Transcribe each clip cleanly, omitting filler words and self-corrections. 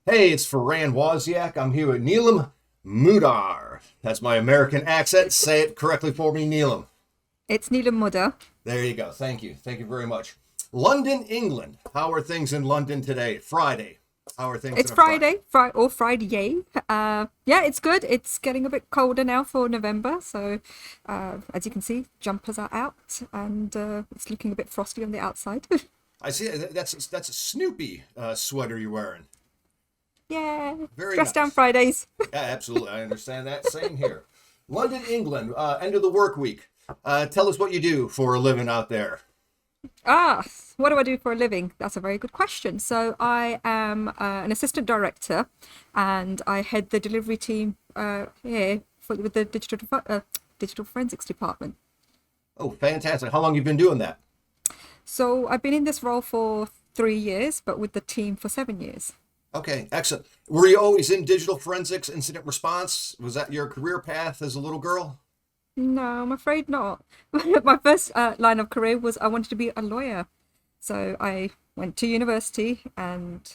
Hey, it's Farand Wasiak. I'm here with Neelam Mudhar. That's my American accent. Say it correctly for me, Neelam. It's Neelam Mudhar. There you go. Thank you. Thank you very much. London, England. How are things in London today? Friday. How are things It's in a Friday? Friday. Yeah, it's good. It's getting a bit colder now for November, so as you can see, jumpers are out, and it's looking a bit frosty on the outside. I see that's a Snoopy sweater you're wearing. Yeah, Very dress down nice. Fridays. Yeah, absolutely. I understand that. Same here. London, England. End of the work week. Tell us what you do for a living out there. What do I do for a living? That's a very good question. So I am an assistant director, and I head the delivery team here with the digital forensics department. Oh, fantastic. How long you been doing that? So I've been in this role for 3 years, but with the team for 7 years. Okay, excellent. Were you always in digital forensics incident response? Was that your career path as a little girl? No, I'm afraid not. My first line of career was I wanted to be a lawyer. So I went to university and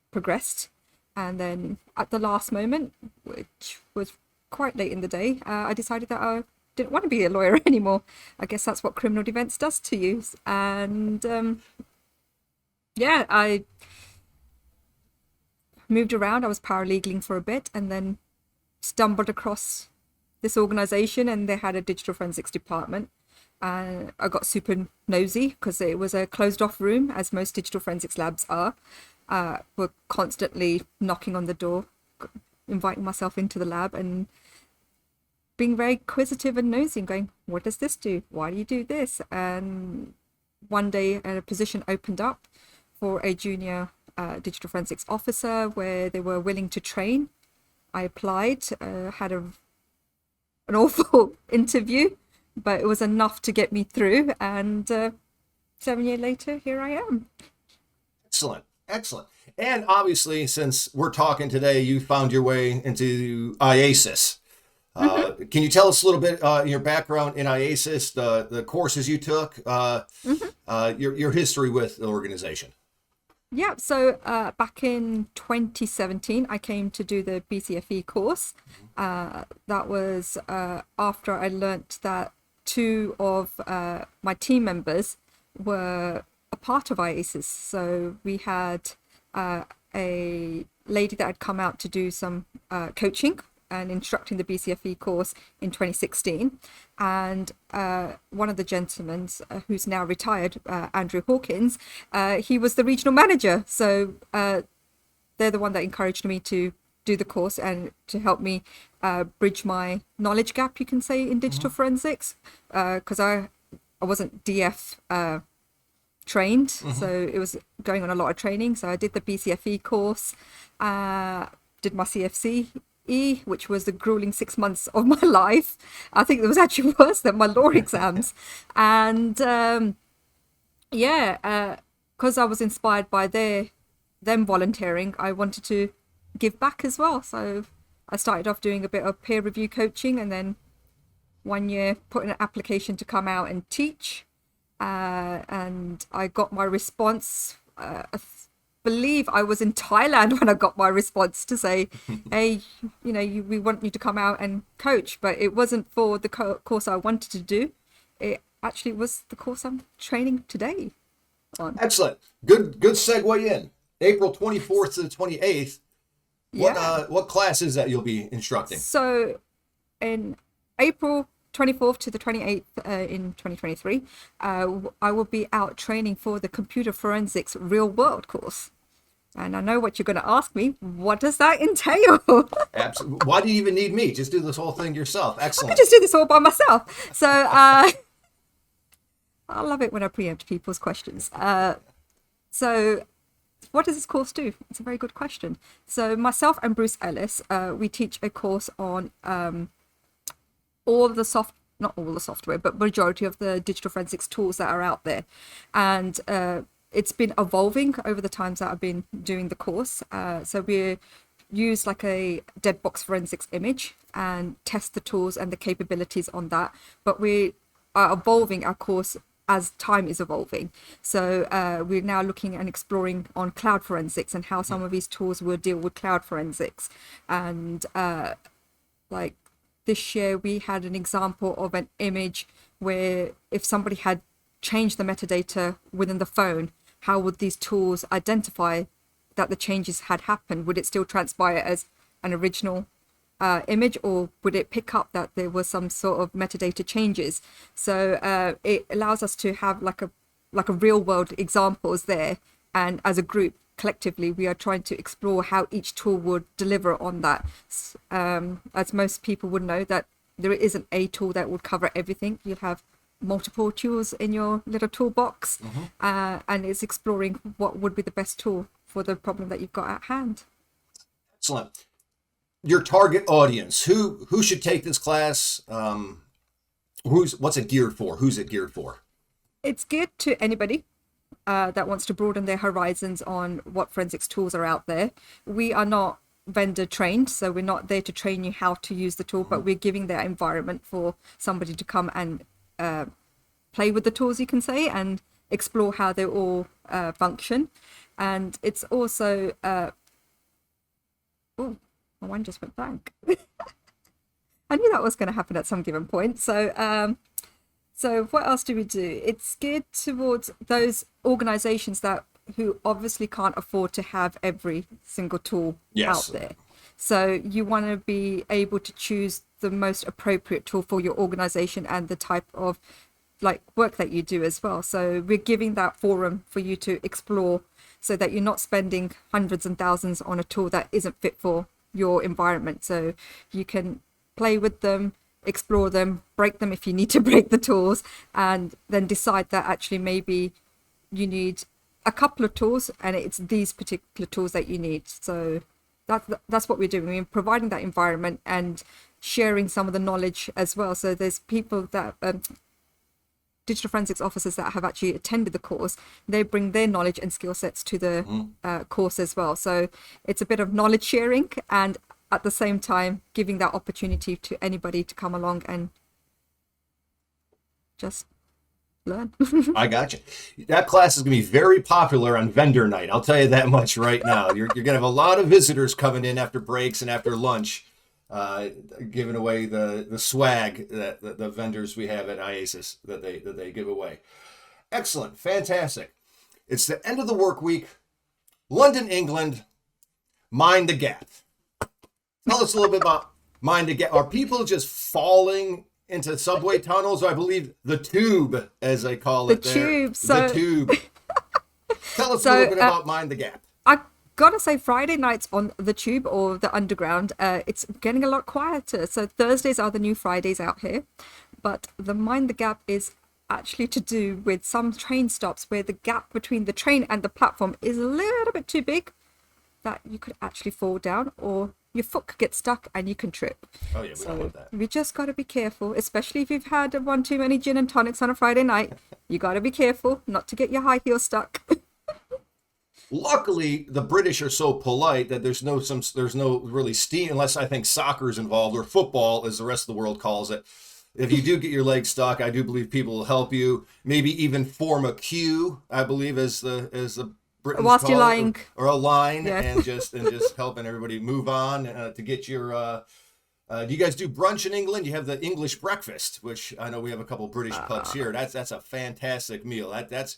progressed. And then at the last moment, which was quite late in the day, I decided that I didn't want to be a lawyer anymore. I guess that's what criminal defense does to you. And yeah, I moved around. I was paralegaling for a bit and then stumbled across this organization, and they had a digital forensics department. And I got super nosy because it was a closed off room, as most digital forensics labs are. We're constantly knocking on the door, inviting myself into the lab and being very inquisitive and nosy and going, what does this do? Why do you do this? And one day a position opened up for a junior digital forensics officer where they were willing to train. I applied, had an awful interview, but it was enough to get me through. And 7 years later, here I am. Excellent, excellent. And obviously, since we're talking today, you found your way into IACIS. Mm-hmm, Can you tell us a little bit your background in IACIS, the courses you took, mm-hmm. your history with the organization? Yeah, so back in 2017, I came to do the BCFE course. That was after I learnt that two of my team members were a part of IACIS. So we had a lady that had come out to do some coaching and instructing the BCFE course in 2016. And one of the gentlemen who's now retired, Andrew Hawkins, he was the regional manager. So they're the one that encouraged me to do the course and to help me bridge my knowledge gap, you can say, in digital forensics, because I wasn't DF trained, so it was going on a lot of training. So I did the BCFE course, did my CFC, which was the grueling 6 months of my life. I think it was actually worse than my law exams. And yeah, because I was inspired by them volunteering, I wanted to give back as well. So I started off doing a bit of peer review coaching, and then 1 year put in an application to come out and teach. And I got my response. Believe I was in Thailand when I got my response to say, hey, we want you to come out and coach. But it wasn't for the course I wanted to do. It actually was the course I'm training today on. Excellent. Good segue in. April 24th to the 28th. Yeah. What class is that you'll be instructing? So in April 24th to the 28th in 2023, I will be out training for the computer forensics real world course. And I know what you're going to ask me. What does that entail? Absolutely. Why do you even need me? Just do this whole thing yourself. I could Excellent. just do this all by myself. So I love it when I preempt people's questions. So what does this course do? It's a very good question. So myself and Bruce Ellis, we teach a course on all the not all the software, but majority of the digital forensics tools that are out there. And it's been evolving over the times that I've been doing the course. So we use like a dead box forensics image and test the tools and the capabilities on that. But we are evolving our course as time is evolving. So we're now looking and exploring on cloud forensics and how some of these tools will deal with cloud forensics. And like this year, we had an example of an image where if somebody had changed the metadata within the phone, how would these tools identify that the changes had happened? Would it still transpire as an original image, or would it pick up that there was some sort of metadata changes? So it allows us to have like a real world examples there, and as a group collectively we are trying to explore how each tool would deliver on that. As most people would know, that there isn't a tool that would cover everything. You'll have multiple tools in your little toolbox, and it's exploring what would be the best tool for the problem that you've got at hand. Excellent. Your target audience, who should take this class? What's it geared for? Who's it geared for? It's geared to anybody that wants to broaden their horizons on what forensics tools are out there. We are not vendor trained, so we're not there to train you how to use the tool, but we're giving that environment for somebody to come and play with the tools, you can say, and explore how they all function. And it's also oh, my one just went blank. I knew that was going to happen at some given point. So what else do we do? It's geared towards those organizations who obviously can't afford to have every single tool out there. So you want to be able to choose the most appropriate tool for your organization and the type of like work that you do as well. So we're giving that forum for you to explore, so that you're not spending hundreds and thousands on a tool that isn't fit for your environment. So you can play with them, explore them, break them if you need to break the tools, and then decide that actually maybe you need a couple of tools and it's these particular tools that you need. So that's what we're doing. We're providing that environment and sharing some of the knowledge as well. So there's people that digital forensics officers that have actually attended the course. They bring their knowledge and skill sets to the course as well. So it's a bit of knowledge sharing, and at the same time giving that opportunity to anybody to come along and just learn. I got you. That class is going to be very popular on vendor night. I'll tell you that much right now. You're going to have a lot of visitors coming in after breaks and after lunch, giving away the swag that the vendors we have at IACIS that they give away. Excellent. Fantastic. It's the end of the work week. London, England. Mind the Gap. Tell us a little bit about Mind the Gap. Are people just falling into subway tunnels, or I believe the tube, as they call it there? Tube. So, the tube. Tell us a little bit about Mind the Gap. I gotta say, Friday nights on the tube or the underground, it's getting a lot quieter. So Thursdays are the new Fridays out here, but the Mind the Gap is actually to do with some train stops where the gap between the train and the platform is a little bit too big that you could actually fall down, or your foot could get stuck and you can trip. Oh yeah, we don't want that. We just got to be careful, especially if you've had one too many gin and tonics on a Friday night. You got to be careful not to get your high heel stuck. Luckily, the British are so polite that there's no really steam, unless I think soccer is involved, or football, as the rest of the world calls it. If you do get your leg stuck, I do believe people will help you. Maybe even form a queue, I believe, as the Britons whilst call you're it, lying, or a line, yeah. and just helping everybody move on to get your. Do you guys do brunch in England? You have the English breakfast, which I know we have a couple British pubs here. That's a fantastic meal. That's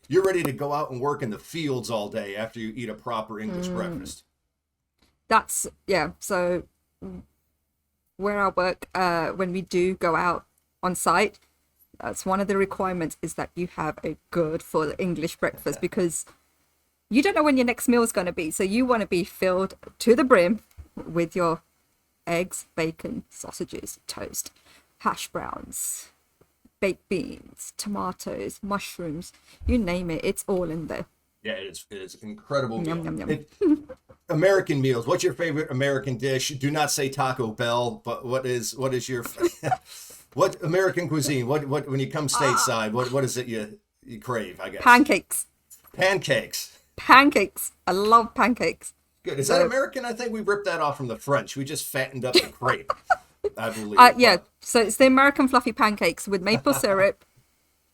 you're ready to go out and work in the fields all day after you eat a proper English breakfast. That's So where I work, when we do go out on site, that's one of the requirements, is that you have a good full English breakfast, because you don't know when your next meal is going to be. So you want to be filled to the brim with your eggs, bacon, sausages, toast, hash browns, baked beans, tomatoes, mushrooms, you name it, it's all in there. Yeah, it is incredible meal. Yum, yum, yum. American meals. What's your favorite American dish? Do not say Taco Bell, but what is your what American cuisine? What when you come stateside, what is it you crave, I guess? Pancakes. I love pancakes. Good. Is that American? I think we ripped that off from the French. We just fattened up the crepe, I believe. Yeah. So it's the American fluffy pancakes with maple syrup,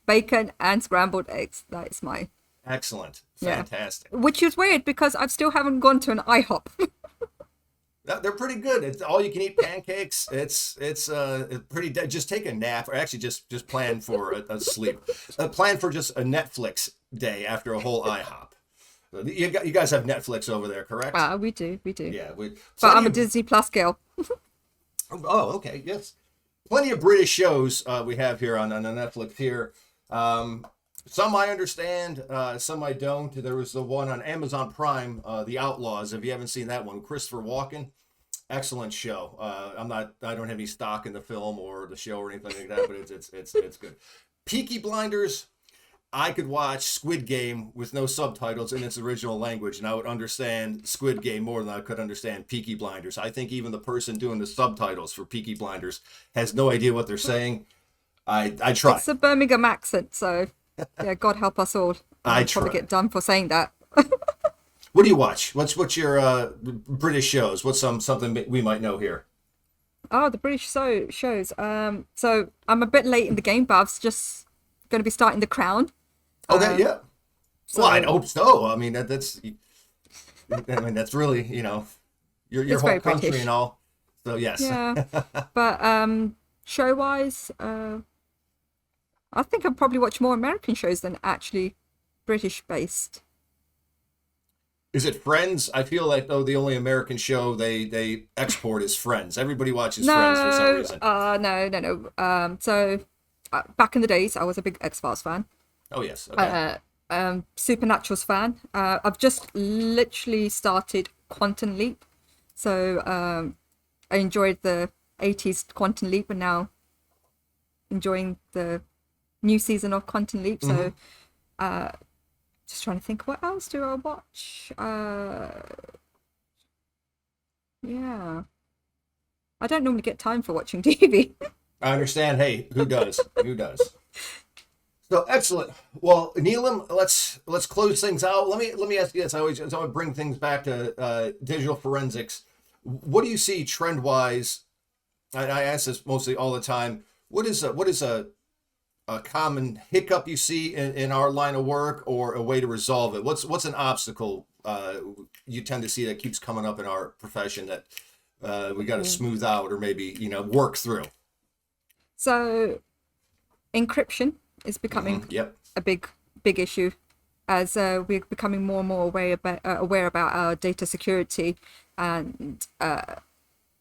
bacon and scrambled eggs. That is my Excellent. yeah. Fantastic. Which is weird because I still haven't gone to an IHOP. They're pretty good. It's all you can eat pancakes. It's pretty. Just take a nap, or actually just plan for a sleep. Plan for just a Netflix day after a whole IHOP. You guys have Netflix over there, correct? We do. Yeah. But I'm a Disney Plus girl. Oh, okay. Yes. Plenty of British shows we have here on the Netflix here. Some I understand, some I don't. There was the one on Amazon Prime, The Outlaws. If you haven't seen that one, Christopher Walken, excellent show. I don't have any stock in the film or the show or anything like that, but it's good. Peaky Blinders, I could watch Squid Game with no subtitles in its original language, and I would understand Squid Game more than I could understand Peaky Blinders. I think even the person doing the subtitles for Peaky Blinders has no idea what they're saying. I try. It's a Birmingham accent, so yeah, God help us all. I I'll try. probably get done for saying that. What do you watch? What's your British shows? What's something we might know here? Oh, the British shows. So I'm a bit late in the game, but I was just going to be starting The Crown. Okay, yeah. Well, I hope so. I mean, that's really, your whole country British. and all. So yes. Yeah. But show wise, I think I'll probably watch more American shows than actually British based. Is it Friends? I feel like the only American show they export is Friends. Everybody watches Friends for some reason. No. So back in the days, I was a big X-Files fan. Oh yes. Okay. Supernatural's fan. I've just literally started Quantum Leap, so I enjoyed the 80s Quantum Leap, and now enjoying the new season of Quantum Leap. So just trying to think, what else do I watch? Yeah, I don't normally get time for watching TV. I understand. Hey, who does? Who does? So excellent. Well, Neelam, let's close things out. Let me ask you this. I always bring things back to digital forensics. What do you see trend wise? I ask this mostly all the time. What is a common hiccup you see in our line of work, or a way to resolve it? What's an obstacle you tend to see that keeps coming up in our profession that we got to smooth out, or maybe work through? So encryption is becoming a big issue, as we're becoming more and more aware about our data security, and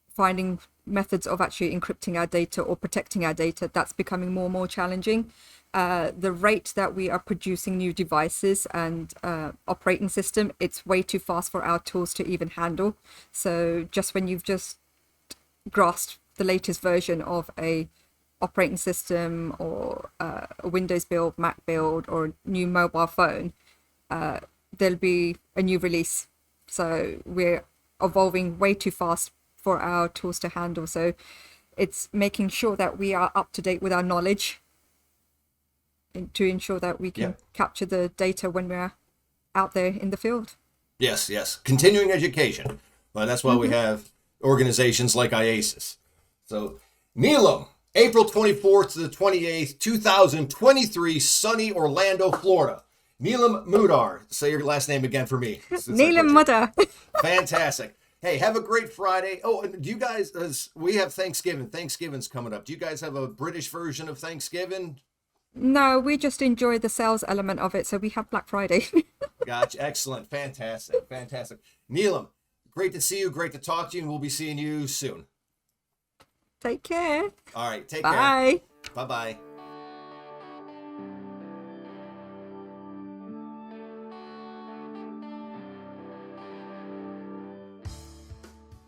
finding methods of actually encrypting our data or protecting our data. That's becoming more and more challenging. The rate that we are producing new devices and operating system, it's way too fast for our tools to even handle. So just when you've just grasped the latest version of a operating system, or a Windows build, Mac build, or a new mobile phone, there'll be a new release. So we're evolving way too fast for our tools to handle. So it's making sure that we are up to date with our knowledge, to ensure that we can capture the data when we're out there in the field. Yes. Continuing education. Well, that's why we have organizations like IACIS. So, Neelam, April 24th to the 28th, 2023, sunny Orlando, Florida. Neelam Mudhar. Say your last name again for me. Neelam Mudhar. Fantastic. Hey, have a great Friday. Oh, and do you guys, we have Thanksgiving. Thanksgiving's coming up. Do you guys have a British version of Thanksgiving? No, we just enjoy the sales element of it, so we have Black Friday. Gotcha. Excellent. Fantastic. Neelam, great to see you. Great to talk to you, and we'll be seeing you soon. Take care. All right. Take Bye. care. Bye-bye.